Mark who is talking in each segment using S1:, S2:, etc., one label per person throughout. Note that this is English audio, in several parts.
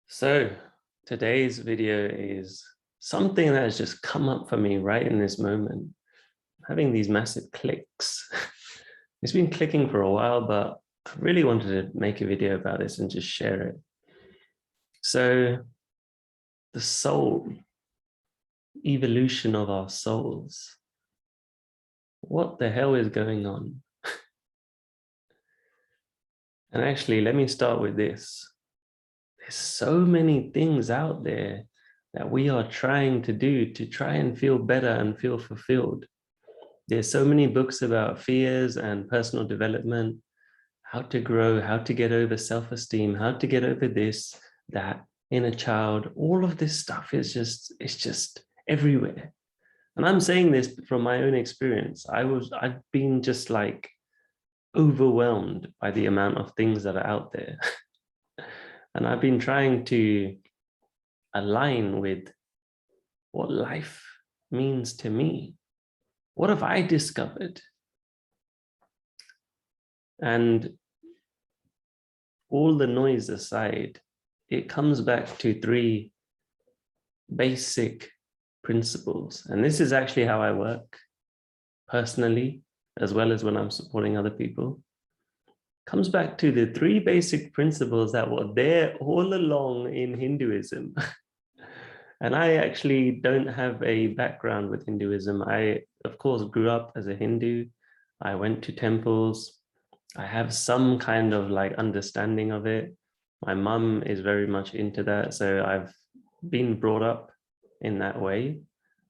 S1: So today's video is something that has just come up for me right in this moment. I'm having these massive clicks. It's been clicking for a while, but I really wanted to make a video about this and just share it. So the soul, evolution of our souls. What the hell is going on? And actually, let me start with this. There's so many things out there that we are trying to do to try and feel better and feel fulfilled. There's so many books about fears and personal development, how to grow, how to get over self-esteem, how to get over this, that, inner child. All of this stuff is just everywhere. And I'm saying this from my own experience. I've been just like overwhelmed by the amount of things that are out there. And I've been trying to align with what life means to me. What have I discovered? And all the noise aside, it comes back to three basic principles. And this is actually how I work personally, as well as when I'm supporting other people. Comes back to the three basic principles that were there all along in Hinduism. And I actually don't have a background with Hinduism. I, of course, grew up as a Hindu. I went to temples. I have some kind of like understanding of it. My mum is very much into that. So I've been brought up in that way.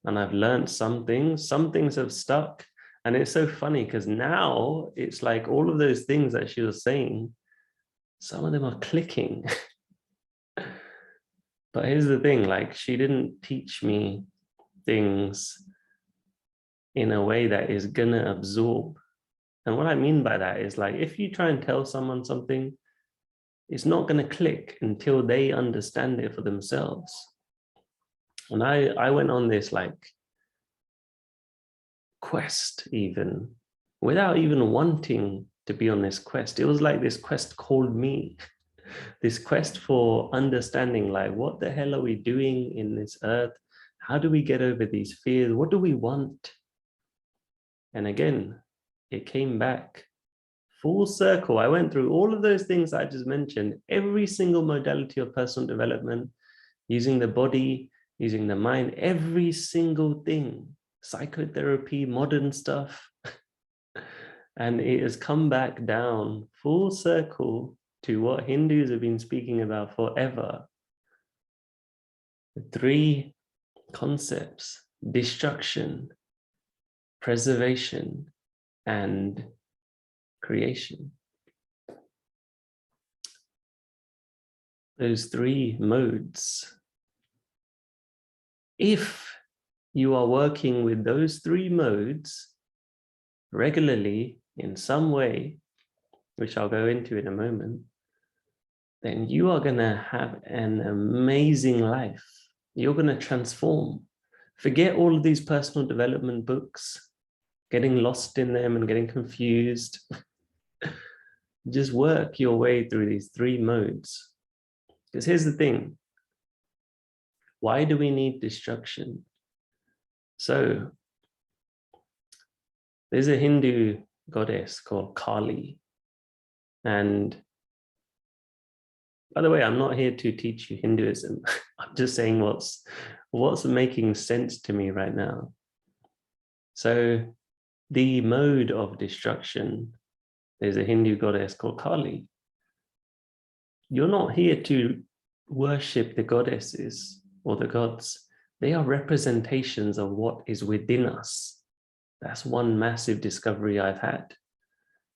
S1: And I've learned some things have stuck. And it's so funny because now it's like all of those things that she was saying, some of them are clicking. But here's the thing, like she didn't teach me things in a way that is gonna absorb. And what I mean by that is like, if you try and tell someone something, it's not gonna click until they understand it for themselves. And I went on this like quest even, without even wanting to be on this quest. It was like this quest called me. This quest for understanding, like, what the hell are we doing in this earth? How do we get over these fears? What do we want? And again, it came back full circle. I went through all of those things I just mentioned, every single modality of personal development, using the body, using the mind, every single thing, psychotherapy, modern stuff. And it has come back down full circle to what Hindus have been speaking about forever. The three concepts: destruction, preservation, and creation. Those three modes. If you are working with those three modes regularly in some way, which I'll go into in a moment, then you are going to have an amazing life. You're going to transform. Forget all of these personal development books, getting lost in them and getting confused. Just work your way through these three modes. Because here's the thing. Why do we need destruction? So there's a Hindu goddess called Kali. And by the way, I'm not here to teach you Hinduism. I'm just saying what's making sense to me right now. So the mode of destruction, there's a Hindu goddess called Kali. You're not here to worship the goddesses or the gods. They are representations of what is within us. That's one massive discovery I've had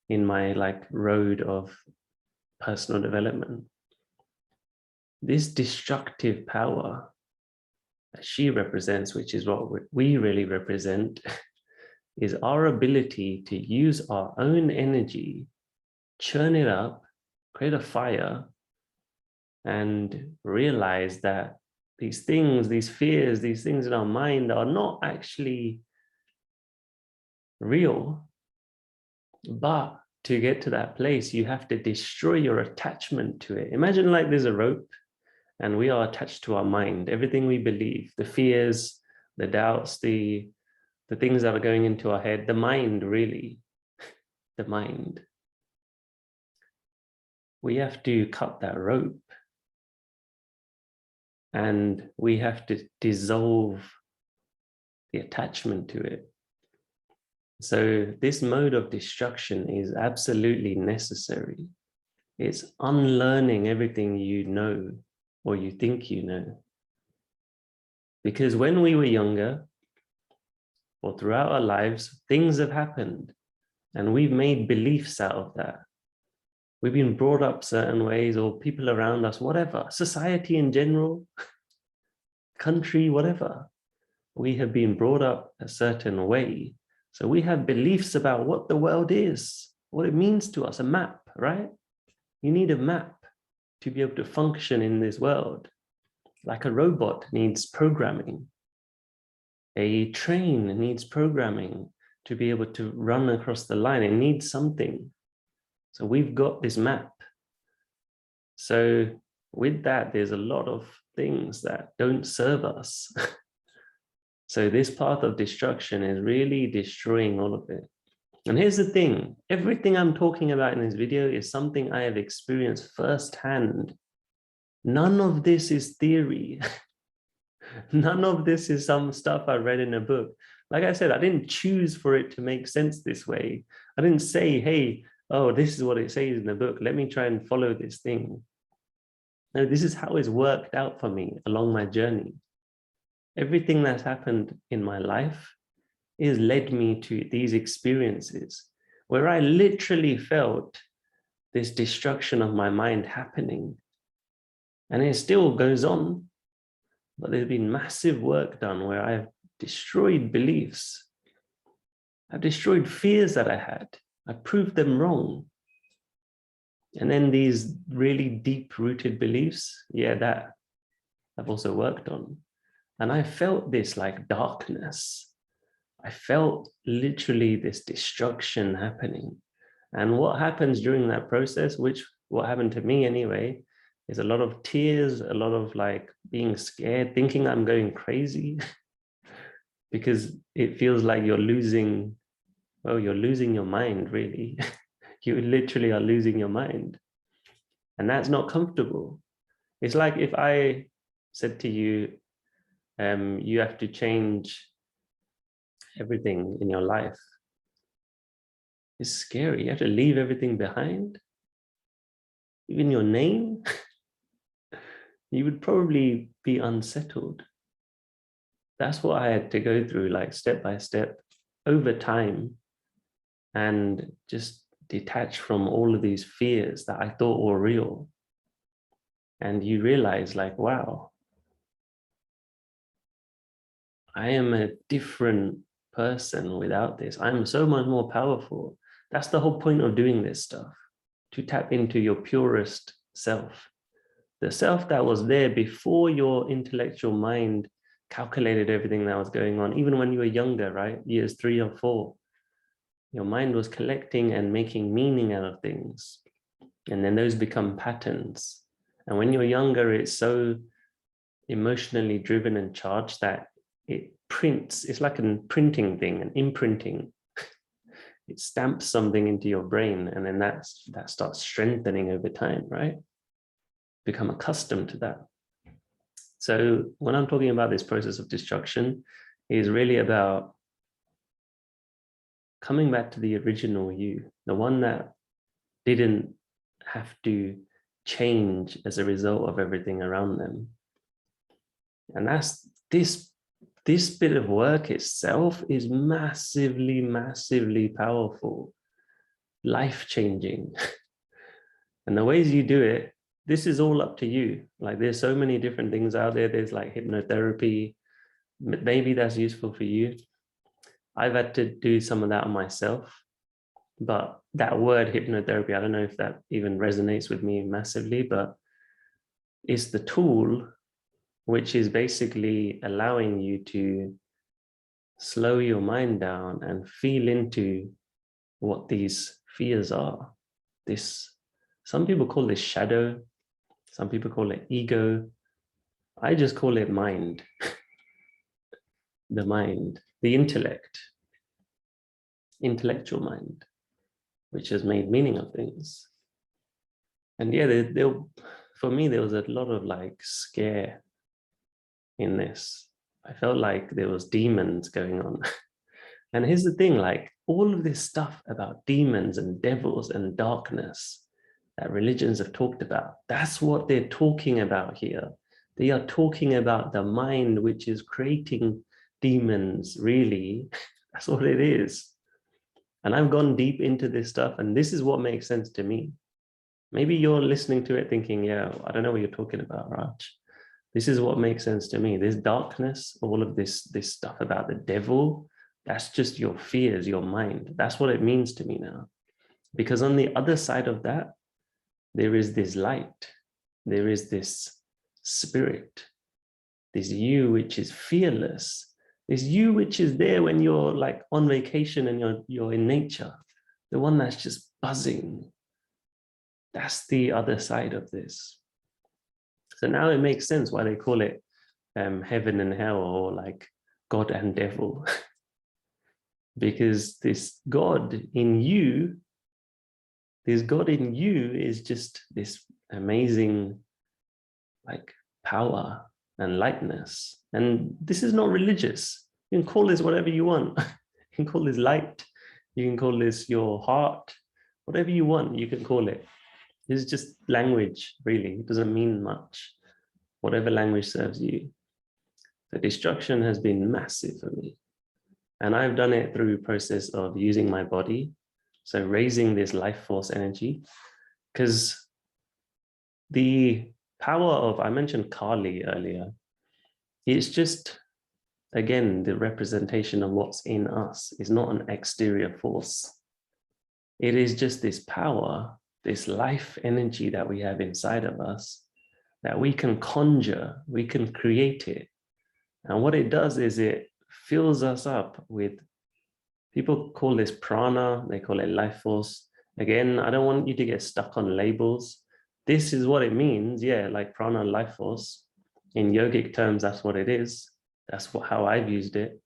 S1: in my like road of personal development. This destructive power that she represents, which is what we really represent, is our ability to use our own energy, churn it up, create a fire, and realize that these things, these fears, these things in our mind are not actually real, but to get to that place, you have to destroy your attachment to it. Imagine like there's a rope and we are attached to our mind, everything we believe, the fears, the doubts, the things that are going into our head, the mind, really, the mind. We have to cut that rope and we have to dissolve the attachment to it. So this mode of destruction is absolutely necessary. It's unlearning everything you know or you think you know. Because when we were younger, or throughout our lives, things have happened and we've made beliefs out of that. We've been brought up certain ways, or people around us, whatever, society in general, country, whatever. We have been brought up a certain way. So we have beliefs about what the world is, what it means to us, a map, right? You need a map to be able to function in this world. Like a robot needs programming. A train needs programming to be able to run across the line. It needs something. So we've got this map. So with that, there's a lot of things that don't serve us. So this path of destruction is really destroying all of it. And here's the thing, everything I'm talking about in this video is something I have experienced firsthand. None of this is theory. None of this is some stuff I read in a book. Like I said, I didn't choose for it to make sense this way. I didn't say, hey, oh, this is what it says in the book. Let me try and follow this thing. No, this is how it's worked out for me along my journey. Everything that's happened in my life has led me to these experiences where I literally felt this destruction of my mind happening. And it still goes on, but there's been massive work done where I've destroyed beliefs. I've destroyed fears that I had. I proved them wrong. And then these really deep-rooted beliefs, yeah, that I've also worked on. And I felt this like darkness. I felt literally this destruction happening. And what happens during that process, what happened to me anyway, is a lot of tears, a lot of like being scared, thinking I'm going crazy because it feels like you're losing your mind, really. You literally are losing your mind. And that's not comfortable. It's like if I said to you, you have to change everything in your life. It's scary. You have to leave everything behind. Even your name, you would probably be unsettled. That's what I had to go through, like step by step, over time, and just detach from all of these fears that I thought were real. And you realize like, wow, I am a different person without this. I'm so much more powerful. That's the whole point of doing this stuff, to tap into your purest self, the self that was there before your intellectual mind calculated everything that was going on, even when you were younger, right? Years 3 or 4, your mind was collecting and making meaning out of things. And then those become patterns. And when you're younger, it's so emotionally driven and charged that it prints. It's like a printing thing, an imprinting. It stamps something into your brain, and then that starts strengthening over time, right? Become accustomed to that. So when I'm talking about this process of destruction, is really about coming back to the original you, the one that didn't have to change as a result of everything around them. And that's this bit of work itself is massively, massively powerful, life-changing. And the ways you do it, this is all up to you. Like there's so many different things out there. There's like hypnotherapy. Maybe that's useful for you. I've had to do some of that on myself, but that word hypnotherapy, I don't know if that even resonates with me massively, but it's the tool which is basically allowing you to slow your mind down and feel into what these fears are. This, some people call this shadow, some people call it ego. I just call it mind. The mind, the intellect, intellectual mind, which has made meaning of things. And yeah, for me, there was a lot of like scare in this. I felt like there was demons going on. And here's the thing, like all of this stuff about demons and devils and darkness that religions have talked about, that's what they're talking about here. They are talking about the mind, which is creating demons, really. That's what it is. And I've gone deep into this stuff, and this is what makes sense to me. Maybe you're listening to it thinking, yeah, I don't know what you're talking about, Raj. This is what makes sense to me. This darkness, all of this stuff about the devil, that's just your fears, your mind. That's what it means to me now. Because on the other side of that, there is this light. There is this spirit, this you which is fearless, this you which is there when you're like on vacation and you're in nature, the one that's just buzzing. That's the other side of this. So now it makes sense why they call it heaven and hell, or like God and devil. Because this God in you is just this amazing like power and lightness. And this is not religious. You can call this whatever you want. You can call this light. You can call this your heart. Whatever you want, you can call it. This is just language, really. It doesn't mean much. Whatever language serves you. The destruction has been massive for me. And I've done it through a process of using my body. So raising this life force energy. Because the power of, I mentioned Kali earlier, it's just, again, the representation of what's in us. Is not an exterior force. It is just this power, this life energy that we have inside of us, that we can conjure, we can create it. And what it does is it fills us up with, people call this prana, they call it life force. Again, I don't want you to get stuck on labels. This is what it means, yeah, like prana, life force. In yogic terms, that's what it is. That's how I've used it.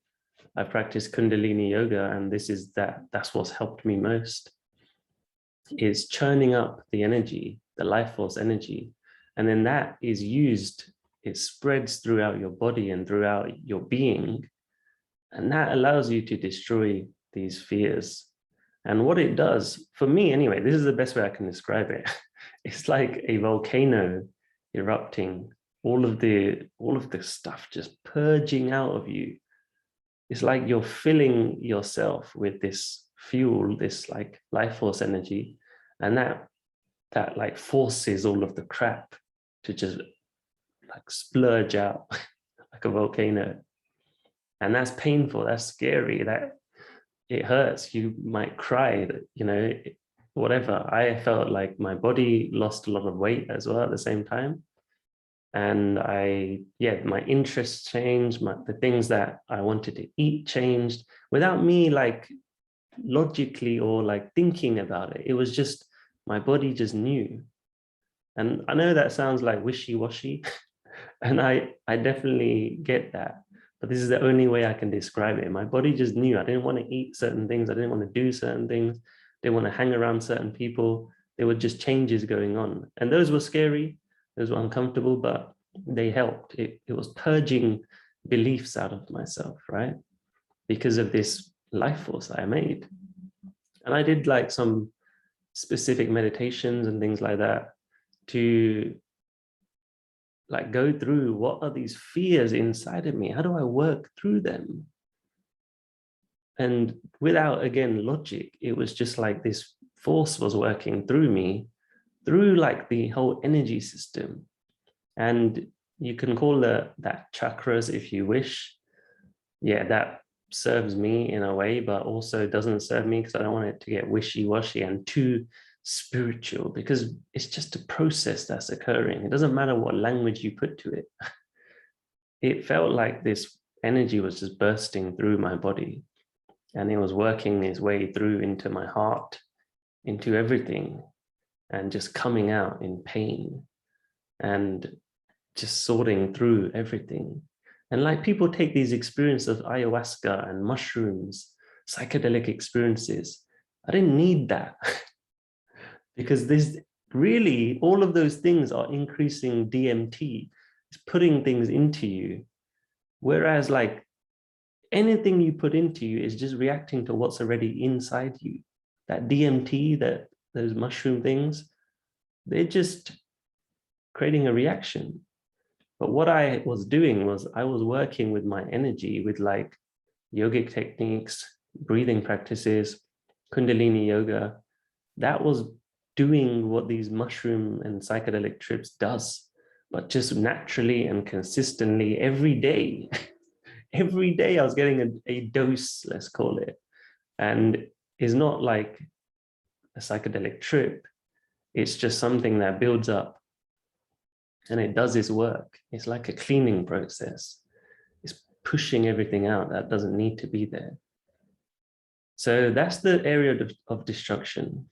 S1: I've practiced Kundalini yoga, and that's what's helped me most. Is churning up the energy, the life force energy. And then that is used, it spreads throughout your body and throughout your being. And that allows you to destroy these fears. And what it does, for me anyway, this is the best way I can describe it. It's like a volcano erupting, all of the stuff just purging out of you. It's like you're filling yourself with this fuel, this like life force energy, and that like forces all of the crap to just like splurge out like a volcano. And that's painful, that's scary, that it hurts, you might cry, you know, whatever. I felt like my body lost a lot of weight as well at the same time. And my interests changed, the things that I wanted to eat changed without me like logically or like thinking about it. It was just, my body just knew. And I know that sounds like wishy-washy, and I definitely get that, but this is the only way I can describe it. My body just knew. I didn't want to eat certain things. I didn't want to do certain things. I didn't want to hang around certain people. There were just changes going on. And those were scary. Those were uncomfortable, but they helped. It was purging beliefs out of myself, right? Because of this life force that I made. And I did like some specific meditations and things like that to like go through, what are these fears inside of me? How do I work through them? And without, again, logic, it was just like this force was working through me, through like the whole energy system. And you can call that chakras if you wish. Yeah, that serves me in a way, but also doesn't serve me, because I don't want it to get wishy-washy and too spiritual, because it's just a process that's occurring. It doesn't matter what language you put to it. It felt like this energy was just bursting through my body, and it was working its way through into my heart, into everything and just coming out in pain and just sorting through everything. And like people take these experiences of ayahuasca and mushrooms, psychedelic experiences. I didn't need that because this really, all of those things are increasing DMT. It's putting things into you. Whereas like anything you put into you is just reacting to what's already inside you. That DMT, those mushroom things, they're just creating a reaction. But what I was doing was I was working with my energy with like yogic techniques, breathing practices, Kundalini yoga. That was doing what these mushroom and psychedelic trips does, but just naturally and consistently every day. Every day I was getting a dose, let's call it. And it's not like a psychedelic trip. It's just something that builds up and it does its work. It's like a cleaning process. It's pushing everything out that doesn't need to be there. So that's the area of destruction.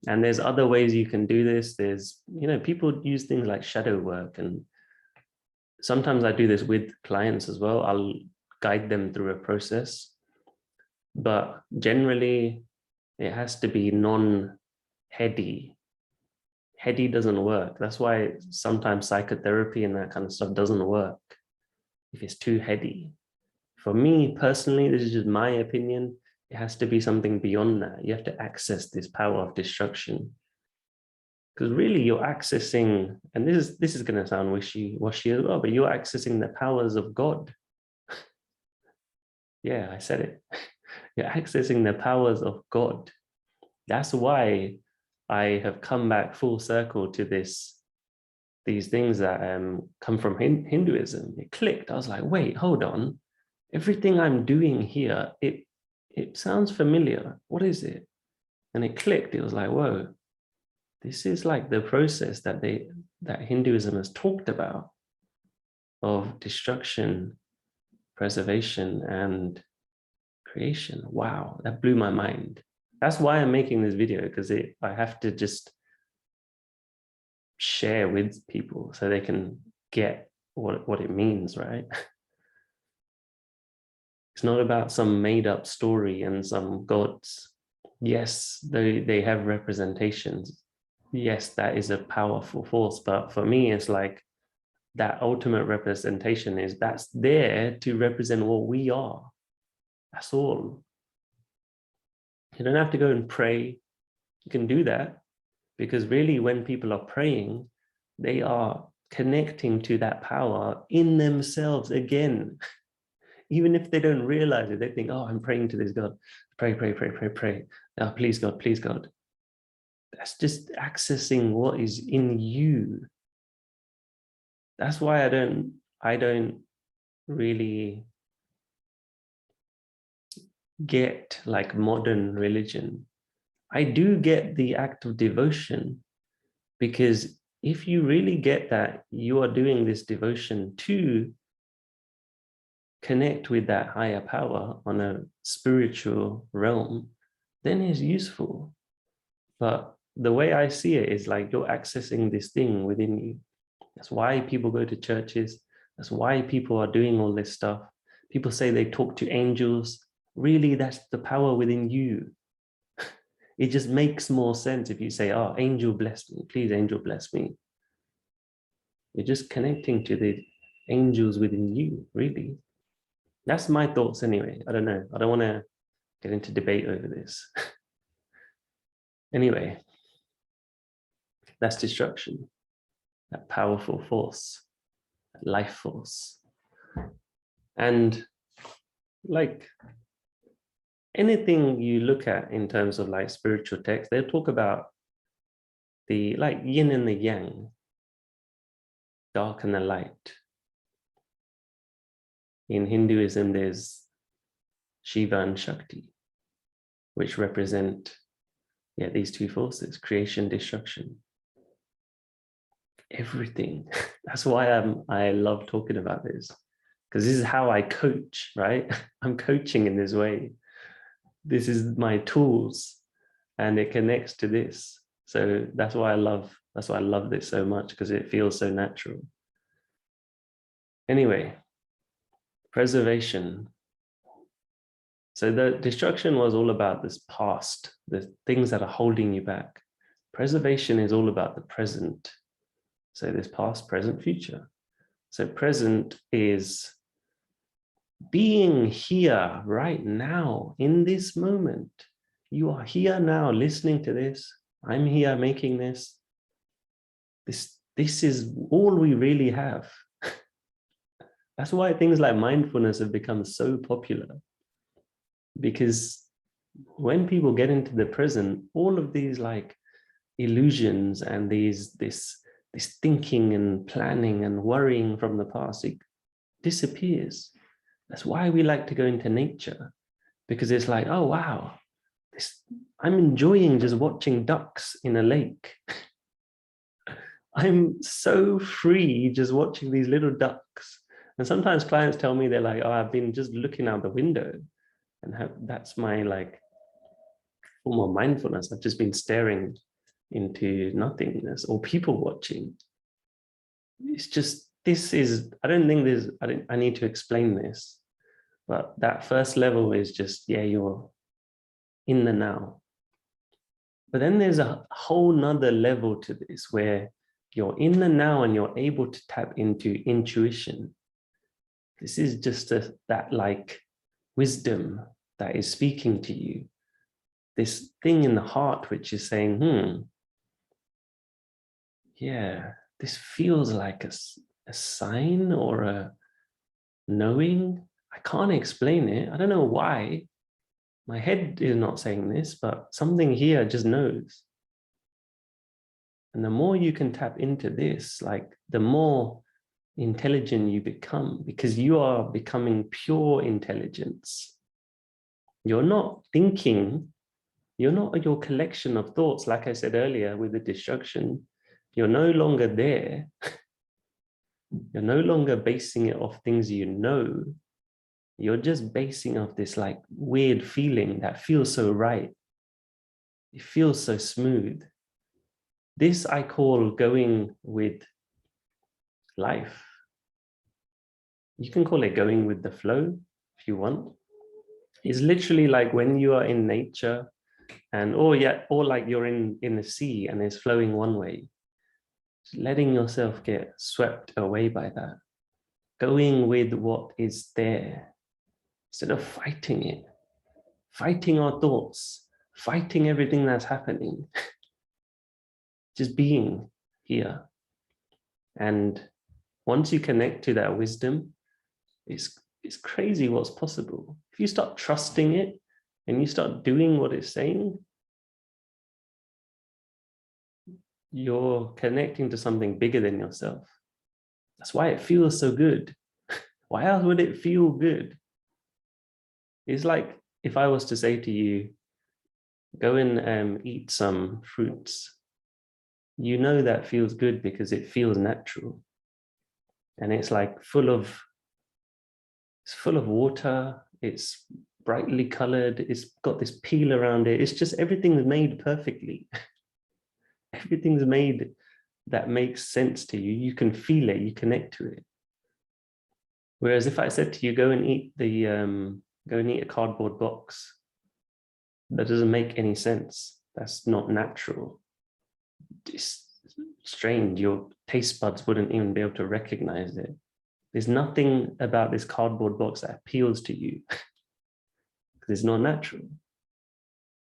S1: And there's other ways you can do this. There's, people use things like shadow work. And sometimes I do this with clients as well. I'll guide them through a process. But generally, it has to be non-heady. Heady doesn't work. That's why sometimes psychotherapy and that kind of stuff doesn't work if it's too heady. For me personally, this is just my opinion. It has to be something beyond that. You have to access this power of destruction. Because really you're accessing, and this is going to sound wishy-washy as well, but you're accessing the powers of God. Yeah, I said it. You're accessing the powers of God. That's why I have come back full circle to these things that come from Hinduism. It clicked. I was like, wait, hold on. Everything I'm doing here, it sounds familiar. What is it? And it clicked. It was like, whoa, this is like the process that Hinduism has talked about of destruction, preservation, and creation. Wow, that blew my mind. That's why I'm making this video, because I have to just share with people so they can get what it means, right? It's not about some made up story and some gods. Yes, they have representations. Yes, that is a powerful force. But for me, it's like that ultimate representation that's there to represent what we are. That's all. You don't have to go and pray. You can do that because really when people are praying, they are connecting to that power in themselves again. Even if they don't realize it, they think, oh, I'm praying to this God. Pray, pray, pray, pray, pray. Oh, please, God, please, God. That's just accessing what is in you. That's why I don't really get like modern religion. I do get the act of devotion, because if you really get that you are doing this devotion to connect with that higher power on a spiritual realm, then it's useful. But the way I see it is like you're accessing this thing within you. That's why people go to churches. That's why people are doing all this stuff. People say they talk to angels. Really, that's the power within you. It just makes more sense if you say, oh, angel bless me. Please, angel bless me. You're just connecting to the angels within you, really. That's my thoughts anyway. I don't know. I don't want to get into debate over this. Anyway, that's destruction, that powerful force, that life force. And like anything you look at in terms of like spiritual texts, they'll talk about the like yin and the yang, dark and the light. In Hinduism, there's Shiva and Shakti, which represent these two forces, creation, destruction. Everything. That's why I love talking about this, because this is how I coach, right? I'm coaching in this way. This is my tools. and it connects to this. So that's why I love this so much, because it feels so natural. Anyway, preservation. So the destruction was all about this past, the things that are holding you back. Preservation is all about the present. So this past, present, future. So present is being here right now in this moment. You are here now listening to this. I'm here making this. This is all we really have. That's why things like mindfulness have become so popular. Because when people get into the present, all of these like illusions and this thinking and planning and worrying from the past, it disappears. That's why we like to go into nature, because it's like, oh wow, I'm enjoying just watching ducks in a lake. I'm so free just watching these little ducks. And sometimes clients tell me, they're like, oh, I've been just looking out the window, and that's my like form of mindfulness. I've just been staring into nothingness, or people watching. It's just, I don't think I need to explain this, but that first level is just, yeah, you're in the now. But then there's a whole nother level to this where you're in the now and you're able to tap into intuition. This is just that like wisdom that is speaking to you. This thing in the heart which is saying, yeah, this feels like a sign or a knowing. I can't explain it. I don't know why. My head is not saying this, but something here just knows. And the more you can tap into this, like the more intelligent you become, because you are becoming pure intelligence. You're not thinking, you're not your collection of thoughts. Like I said earlier with the destruction, you're no longer there. You're no longer basing it off things you know. You're just basing off this like weird feeling that feels so right. It feels so smooth. This I call going with life. You can call it going with the flow if you want. It's literally like when you are in nature and or like you're in the sea and it's flowing one way. Just letting yourself get swept away by that. Going with what is there instead of fighting it. Fighting our thoughts, fighting everything that's happening. Just being here. And once you connect to that wisdom, it's crazy what's possible. If you start trusting it and you start doing what it's saying, you're connecting to something bigger than yourself. That's why it feels so good. Why else would it feel good? It's like if I was to say to you, go and eat some fruits. You know that feels good because it feels natural. And it's like full of water. It's brightly colored. It's got this peel around it. It's just everything's made perfectly. Everything's made that makes sense to you. You can feel it. You connect to it. Whereas if I said to you, go and eat a cardboard box, that doesn't make any sense. That's not natural. It's strange. Your taste buds wouldn't even be able to recognize it. There's nothing about this cardboard box that appeals to you because it's not natural.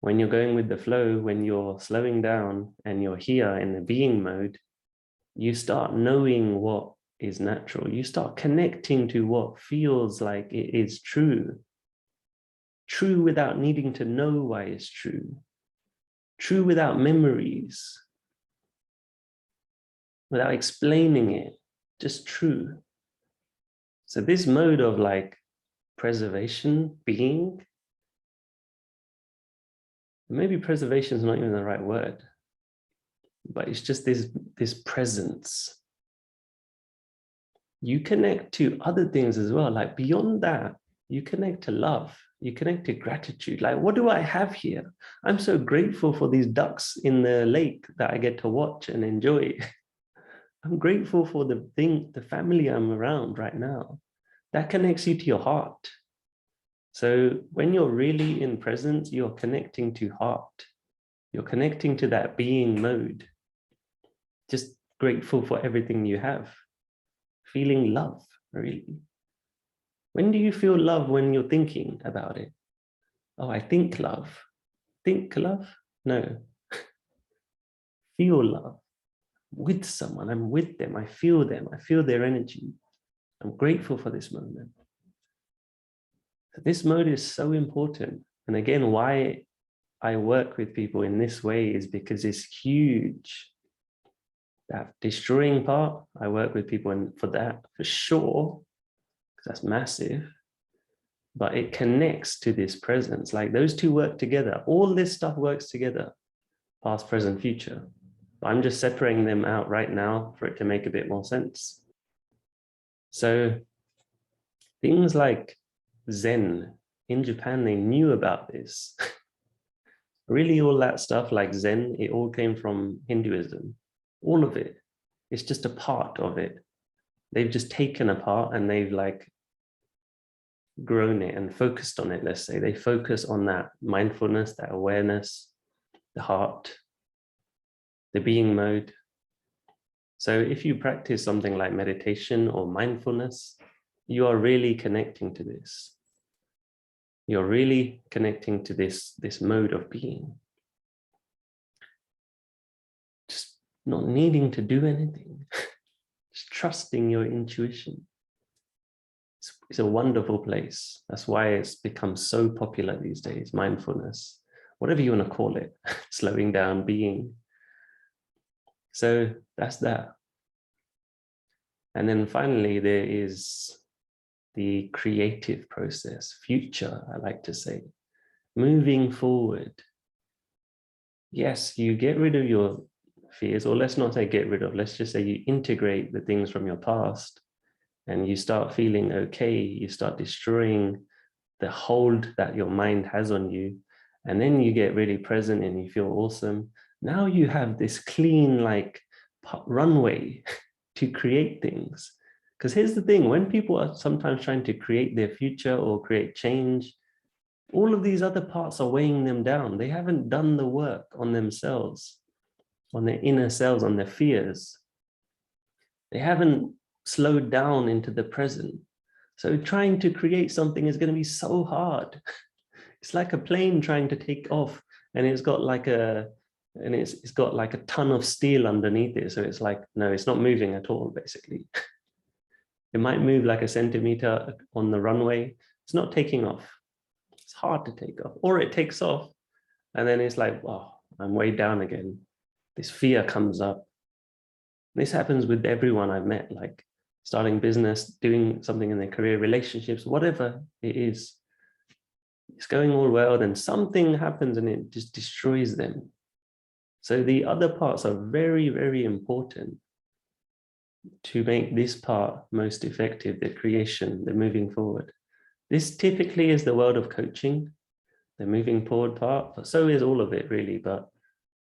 S1: When you're going with the flow, when you're slowing down and you're here in the being mode, you start knowing what is natural. You start connecting to what feels like it is true. True without needing to know why it's true. True without memories. Without explaining it. Just true. So this mode of like preservation, being, maybe preservation is not even the right word, but it's just this presence. You connect to other things as well. Like beyond that, you connect to love. You connect to gratitude. Like, what do I have here? I'm so grateful for these ducks in the lake that I get to watch and enjoy. I'm grateful for the family I'm around right now. That connects you to your heart. So when you're really in presence, you're connecting to heart. You're connecting to that being mode. Just grateful for everything you have. Feeling love, really. When do you feel love? When you're thinking about it? Oh, I think love. Think love? No. Feel love with someone. I'm with them. I feel them. I feel their energy. I'm grateful for this moment. So this mode is so important. And again, why I work with people in this way is because it's huge. That destroying part, I work with people for that, for sure, because that's massive. But it connects to this presence. Like those two work together. All this stuff works together, past, present, future. But I'm just separating them out right now for it to make a bit more sense. So things like Zen, in Japan, they knew about this. Really, all that stuff like Zen, it all came from Hinduism. All of it. It's just a part of it. They've just taken a part and they've like grown it and focused on it, let's say. They focus on that mindfulness, that awareness, the heart, the being mode. So if you practice something like meditation or mindfulness, you are really connecting to this. You're really connecting to this mode of being. Just not needing to do anything. Just trusting your intuition. It's a wonderful place. That's why it's become so popular these days, mindfulness, whatever you want to call it, slowing down, being. So that's that. And then finally, there is the creative process, future, I like to say, moving forward. Yes, you get rid of your fears, or let's not say get rid of, let's just say you integrate the things from your past and you start feeling okay, you start destroying the hold that your mind has on you, and then you get really present and you feel awesome. Now you have this clean like runway to create things. Because here's the thing, when people are sometimes trying to create their future or create change, all of these other parts are weighing them down. They haven't done the work on themselves, on their inner selves, on their fears. They haven't slowed down into the present. So trying to create something is going to be so hard. It's like a plane trying to take off and it's got like a ton of steel underneath it. So it's like, no, it's not moving at all, basically. It might move like a centimeter on the runway. It's not taking off. It's hard to take off. Or it takes off and then it's like, oh, I'm way down again. This fear comes up. This happens with everyone I've met, like starting business, doing something in their career, relationships, whatever it is. It's going all well, then something happens and it just destroys them. So the other parts are very, very important to make this part most effective, the creation, the moving forward. This typically is the world of coaching, the moving forward part, but so is all of it really. But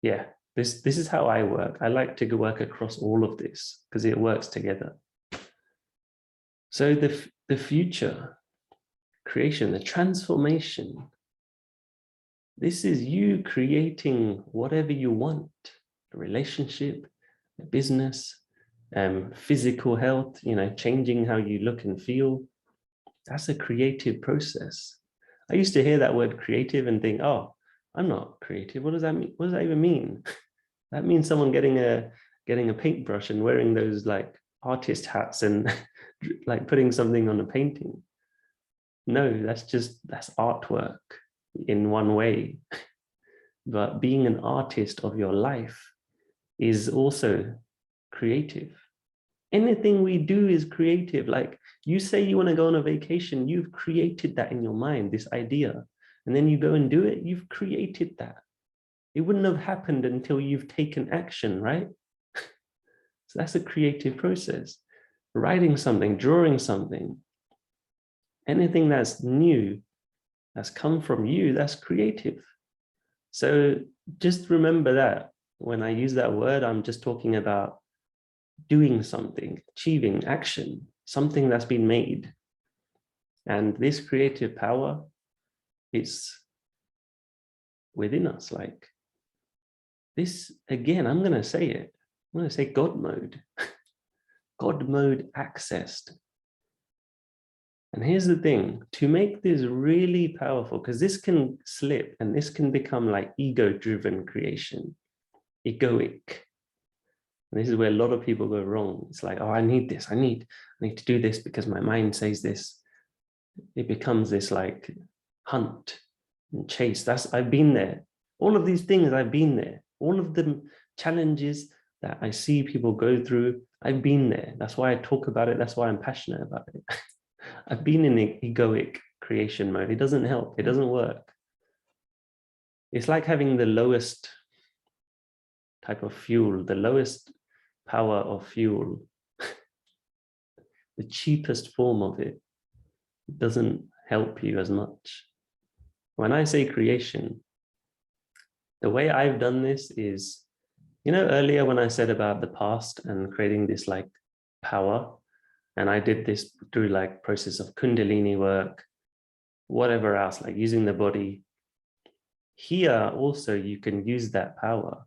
S1: yeah, this is how I work. I like to work across all of this because it works together. So the future, creation, the transformation, this is you creating whatever you want, a relationship, a business, physical health, changing how you look and feel. That's a creative process. I used to hear that word creative and think, oh, I'm not creative. What does that mean? What does that even mean? That means someone getting a paintbrush and wearing those like artist hats and like putting something on a painting. No, that's artwork in one way. But being an artist of your life is also creative. Anything we do is creative. Like you say you want to go on a vacation, you've created that in your mind, this idea, and then you go and do it, you've created that. It wouldn't have happened until you've taken action, right? So that's a creative process. Writing something, drawing something, anything that's new, that's come from you, that's creative. So just remember that when I use that word, I'm just talking about doing something, achieving action, something that's been made. And this creative power is within us. Like this, again, I'm going to say it. I'm going to say God mode. God mode accessed. And here's the thing, to make this really powerful, because this can slip and this can become like ego-driven creation, egoic. And this is where a lot of people go wrong. It's like, oh, I need this. I need to do this because my mind says this. It becomes this like hunt and chase. I've been there. All of these things, I've been there. All of the challenges that I see people go through, I've been there. That's why I talk about it. That's why I'm passionate about it. I've been in egoic creation mode. It doesn't help. It doesn't work. It's like having the lowest type of fuel, the lowest power of fuel, the cheapest form of it. It doesn't help you as much. When I say creation, the way I've done this is, you know, earlier when I said about the past and creating this like power, and I did this through like process of Kundalini work, whatever else, like using the body. Here also you can use that power,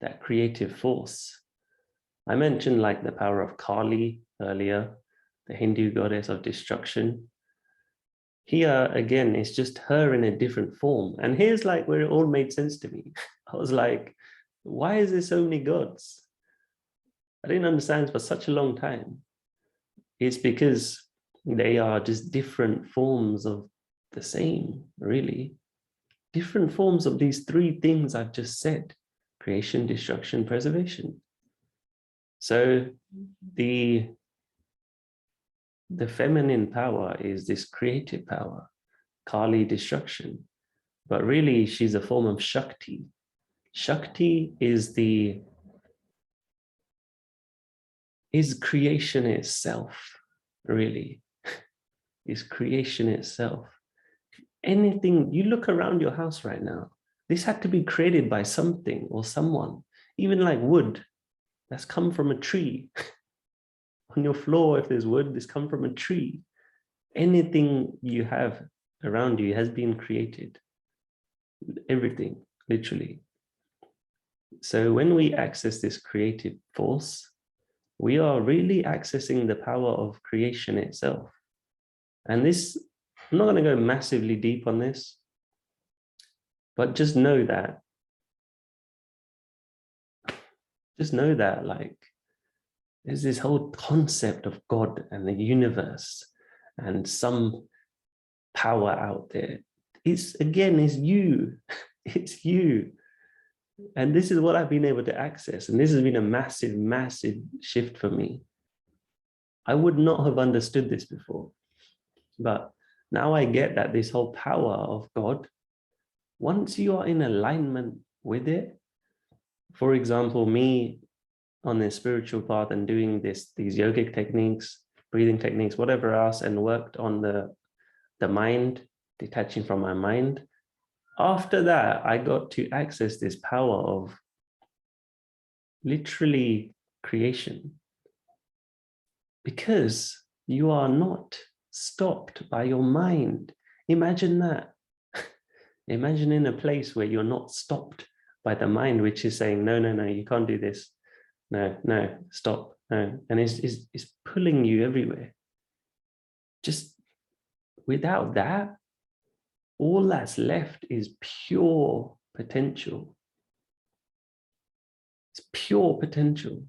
S1: that creative force. I mentioned like the power of Kali earlier, the Hindu goddess of destruction. Here again, it's just her in a different form. And here's like where it all made sense to me. I was like, why is there so many gods? I didn't understand for such a long time. It's because they are just different forms of the same, really. Different forms of these three things I've just said: creation, destruction, preservation. So the feminine power is this creative power, Kali, destruction, but really she's a form of Shakti. Shakti is creation itself, really, is creation itself. Anything, you look around your house right now, this had to be created by something or someone. Even like wood, that's come from a tree. On your floor, if there's wood, this come from a tree. Anything you have around you has been created. Everything, literally. So when we access this creative force, we are really accessing the power of creation itself. And this, I'm not going to go massively deep on this, but just know that like there's this whole concept of God and the universe and some power out there. It's you. It's you. And this is what I've been able to access. And this has been a massive, massive shift for me. I would not have understood this before. But now I get that this whole power of God, once you are in alignment with it, for example, me on this spiritual path and doing these yogic techniques, breathing techniques, whatever else, and worked on the mind, detaching from my mind. After that, I got to access this power of literally creation, because you are not stopped by your mind. Imagine that. Imagine in a place where you're not stopped by the mind, which is saying, no, no, no, you can't do this. No, no, stop, no. And it's pulling you everywhere. Just without that, all that's left is pure potential. It's pure potential.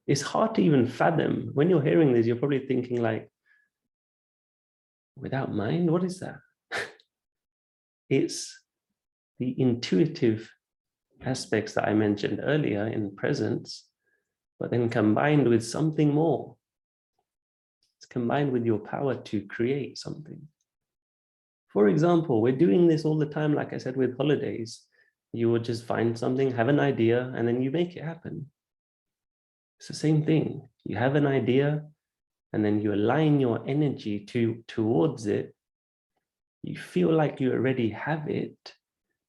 S1: It's hard to even fathom. When you're hearing this, you're probably thinking like, without mind, what is that? It's the intuitive aspects that I mentioned earlier in presence, but then combined with something more. It's combined with your power to create something. For example, we're doing this all the time, like I said, with holidays. You would just find something, have an idea, and then you make it happen. It's the same thing. You have an idea, and then you align your energy towards it, you feel like you already have it,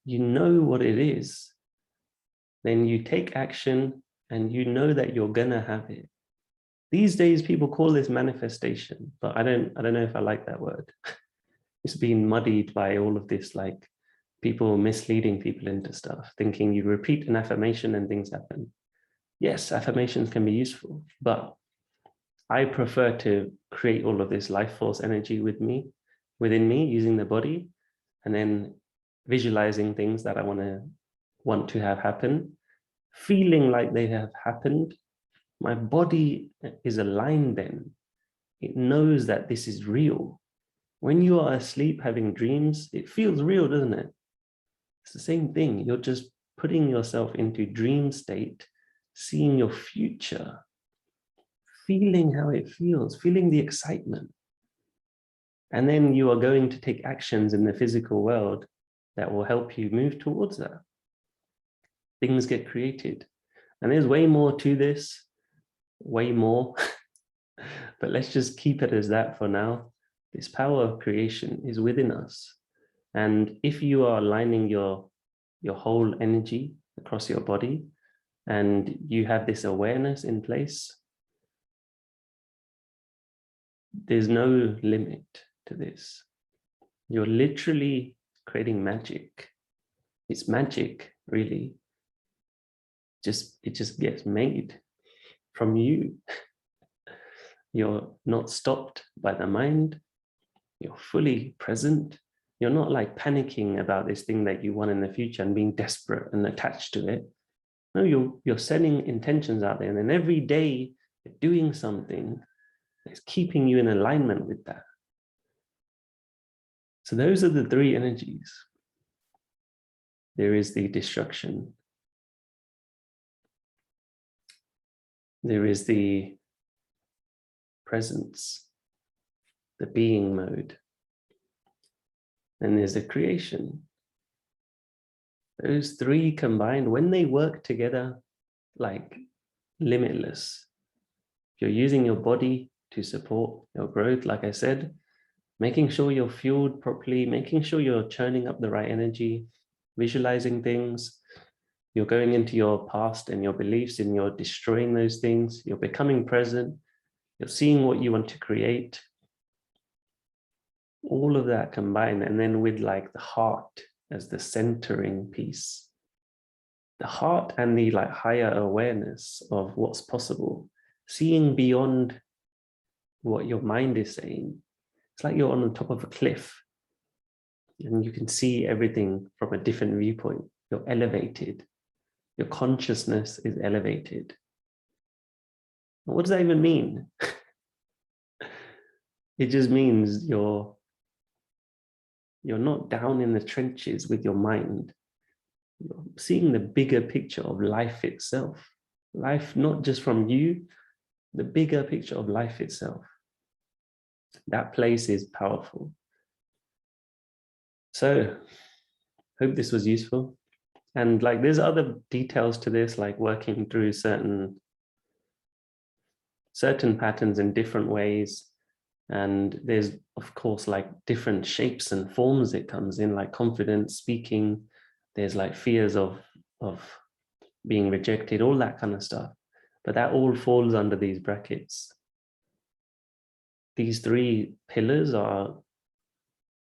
S1: you know what it is, then you take action and you know that you're gonna have it. These days, people call this manifestation, but I don't know if I like that word. It's been muddied by all of this, like people misleading people into stuff, thinking you repeat an affirmation and things happen. Yes, affirmations can be useful, but I prefer to create all of this life force energy within me, using the body, and then visualizing things that I want to have happen, feeling like they have happened. My body is aligned then. It knows that this is real. When you are asleep having dreams, it feels real, doesn't it? It's the same thing. You're just putting yourself into dream state, seeing your future, feeling how it feels, feeling the excitement. And then you are going to take actions in the physical world that will help you move towards that. Things get created. And there's way more to this, way more. But let's just keep it as that for now. This power of creation is within us. And if you are aligning your whole energy across your body, and you have this awareness in place, there's no limit to this. You're literally creating magic. It's magic, really. It just gets made from you. You're not stopped by the mind. You're fully present. You're not like panicking about this thing that you want in the future and being desperate and attached to it. No, you're setting intentions out there, and then every day you're doing something that's keeping you in alignment with that. So those are the three energies. There is the destruction. There is the presence, the being mode. And there's the creation. Those three combined, when they work together, like limitless. You're using your body to support your growth, like I said, making sure you're fueled properly, making sure you're churning up the right energy, visualizing things. You're going into your past and your beliefs and you're destroying those things. You're becoming present. You're seeing what you want to create. All of that combined, and then with like the heart as the centering piece. The heart and the like higher awareness of what's possible, seeing beyond what your mind is saying. It's like you're on the top of a cliff and you can see everything from a different viewpoint. You're elevated. Your consciousness is elevated. What does that even mean? It just means you're not down in the trenches with your mind. You're seeing the bigger picture of life itself. Life, not just from you, the bigger picture of life itself. That place is powerful. So, hope this was useful. And like, there's other details to this, like working through certain patterns in different ways. And there's, of course, like different shapes and forms it comes in, like confidence, speaking. There's like fears of being rejected, all that kind of stuff. But that all falls under these brackets. These three pillars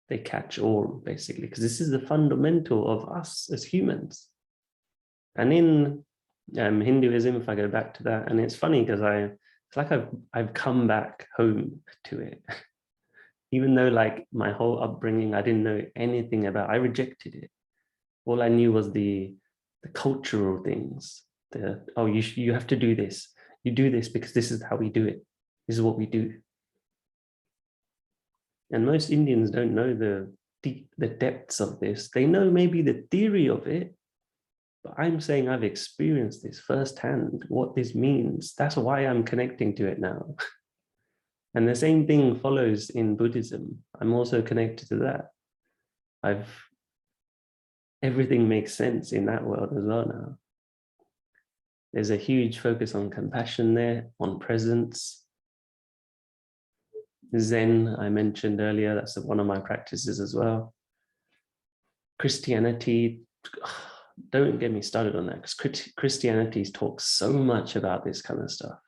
S1: they catch all, basically, because this is the fundamental of us as humans. And in Hinduism, if I go back to that, and it's funny because it's like I've come back home to it. Even though like my whole upbringing, I didn't know anything about, I rejected it. All I knew was the cultural things. You have to do this. You do this because this is how we do it. This is what we do. And most Indians don't know the depths of this. They know maybe the theory of it, but I'm saying I've experienced this firsthand, what this means. That's why I'm connecting to it now. And the same thing follows in Buddhism. I'm also connected to that. Everything makes sense in that world as well now. There's a huge focus on compassion there, on presence. Zen, I mentioned earlier, that's one of my practices as well. Christianity, don't get me started on that, because Christianity talks so much about this kind of stuff.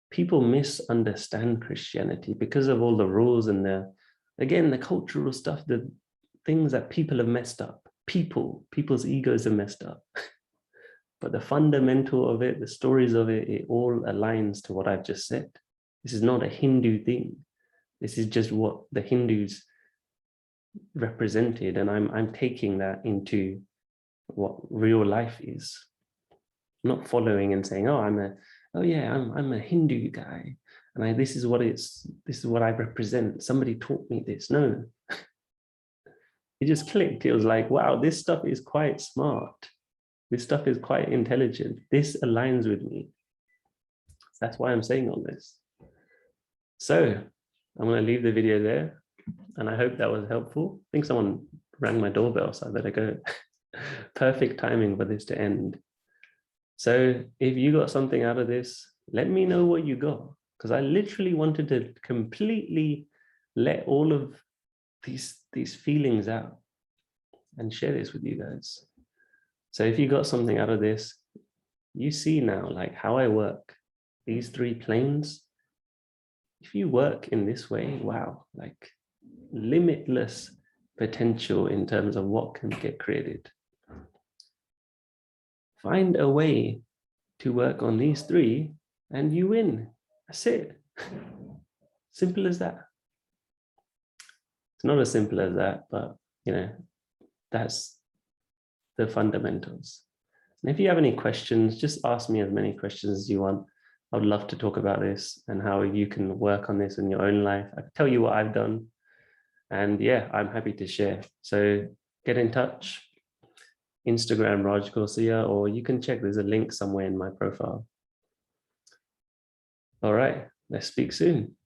S1: People misunderstand Christianity because of all the rules and the cultural stuff, the things that people have messed up. People's egos are messed up. But the fundamental of it, the stories of it, it all aligns to what I've just said. This is not a Hindu thing. This is just what the Hindus represented, and I'm taking that into what real life is. I'm not following and saying, oh, I'm a Hindu guy, and this is what I represent. Somebody taught me this. No, it just clicked. It was like, wow, this stuff is quite smart. This stuff is quite intelligent. This aligns with me. That's why I'm saying all this. So I'm going to leave the video there, and I hope that was helpful. I think someone rang my doorbell, so I better go. Perfect timing for this to end. So if you got something out of this, let me know what you got, because I literally wanted to completely let all of these feelings out and share this with you guys. So if you got something out of this, you see now like how I work, these 3 planes. If you work in this way, wow, like limitless potential in terms of what can get created. Find a way to work on these 3 and you win. That's it. Simple as that. It's not as simple as that, but that's the fundamentals. And if you have any questions, just ask me as many questions as you want. I would love to talk about this and how you can work on this in your own life. I can tell you what I've done. And yeah, I'm happy to share. So get in touch. Instagram, Raj Gorsia, or you can check, there's a link somewhere in my profile. All right, let's speak soon.